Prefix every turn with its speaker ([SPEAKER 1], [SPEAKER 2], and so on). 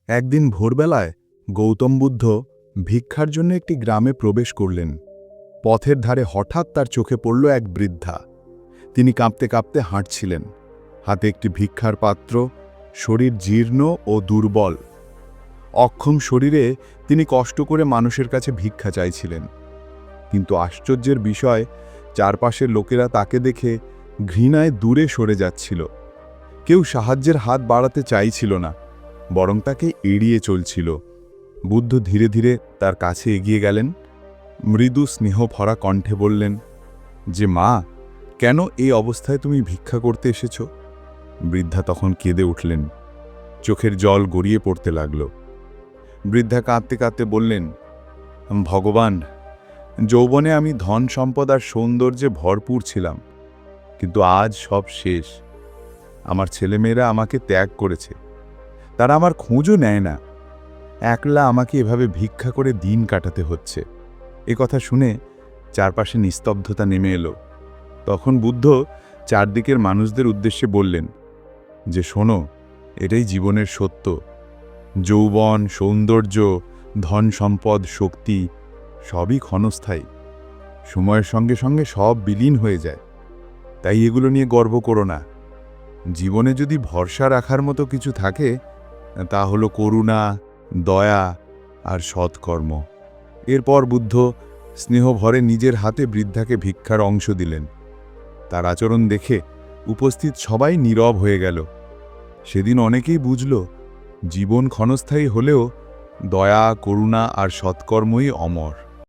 [SPEAKER 1] একদিন ভোরবেলায় গৌতম বুদ্ধ ভিক্ষার জন্য একটি গ্রামে প্রবেশ করলেন। পথের ধারে হঠাৎ তার চোখে পড়ল এক বৃদ্ধা। তিনি কাঁপতে কাঁপতে হাঁটছিলেন, হাতে একটি ভিক্ষার পাত্র, শরীর জীর্ণ ও দুর্বল। অক্ষম শরীরে তিনি কষ্ট করে মানুষের কাছে ভিক্ষা চাইছিলেন। কিন্তু আশ্চর্যের বিষয়, চারপাশের লোকেরা তাকে দেখে ঘৃণায় দূরে সরে যাচ্ছিল। কেউ সাহায্যের হাত বাড়াতে চাইছিল না, বরং তাকে এড়িয়ে চলছিল। বুদ্ধ ধীরে ধীরে তার কাছে এগিয়ে গেলেন, মৃদু স্নেহ ভরা কণ্ঠে বললেন যে, মা, কেন এই অবস্থায় তুমি ভিক্ষা করতে এসেছ? বৃদ্ধা তখন কেঁদে উঠলেন, চোখের জল গড়িয়ে পড়তে লাগল। বৃদ্ধা কাঁদতে কাঁদতে বললেন, ভগবান, যৌবনে আমি ধন সম্পদ আর সৌন্দর্যে ভরপুর ছিলাম, কিন্তু আজ সব শেষ। আমার ছেলেমেয়েরা আমাকে ত্যাগ করেছে, তারা আমার খোঁজও নেয় না। একলা আমাকে এভাবে ভিক্ষা করে দিন কাটাতে হচ্ছে। এ কথা শুনে চারপাশে নিস্তব্ধতা নেমে এলো। তখন বুদ্ধ চারদিকের মানুষদের উদ্দেশ্যে বললেন যে, শোনো, এটাই জীবনের সত্য। যৌবন, সৌন্দর্য, ধন সম্পদ, শক্তি সবই ক্ষণস্থায়ী। সময়ের সঙ্গে সঙ্গে সব বিলীন হয়ে যায়। তাই এগুলো নিয়ে গর্ব করো না। জীবনে যদি ভরসা রাখার মতো কিছু থাকে, তা হলো করুণা, দয়া আর সৎকর্ম। এরপর বুদ্ধ স্নেহভরে নিজের হাতে বৃদ্ধাকে ভিক্ষার অংশ দিলেন। তার আচরণ দেখে উপস্থিত সবাই নীরব হয়ে গেল। সেদিন অনেকেই বুঝল, জীবন ক্ষণস্থায়ী হলেও দয়া, করুণা আর সৎকর্মই অমর।